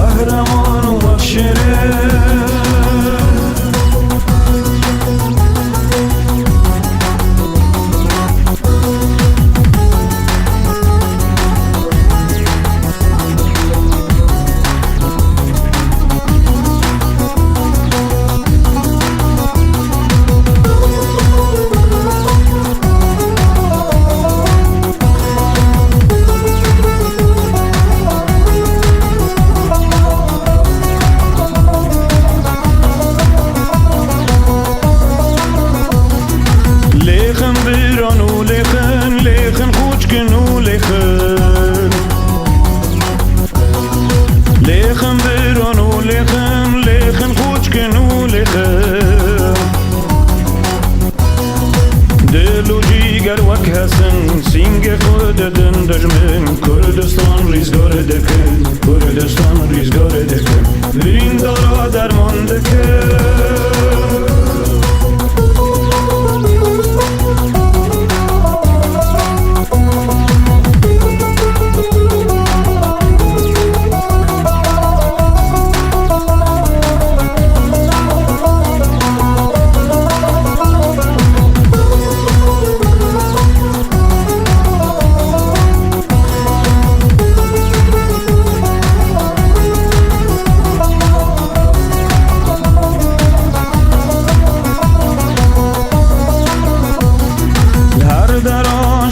قهرمان و مبشره لخن بران و لخن خوچکن و لخن دل و جیگر وک هستن سینگ خود دن دجمن کردستان ریزگار دکن کردستان ریزگار دکن برین دارا درمان دکن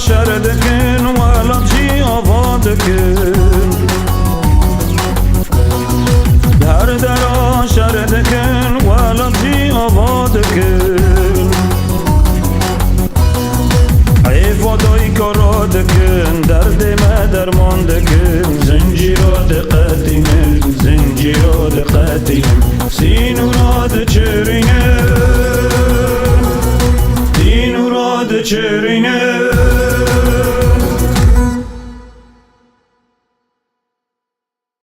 شر دکن والا جی آوا دکن در شر دکن والا جی آوا دکن عیفادای کارا دکن درد ما درمان دکن زنجیرات قدیم زنجیرات قدیم سینورات چرینه سینورات چرینه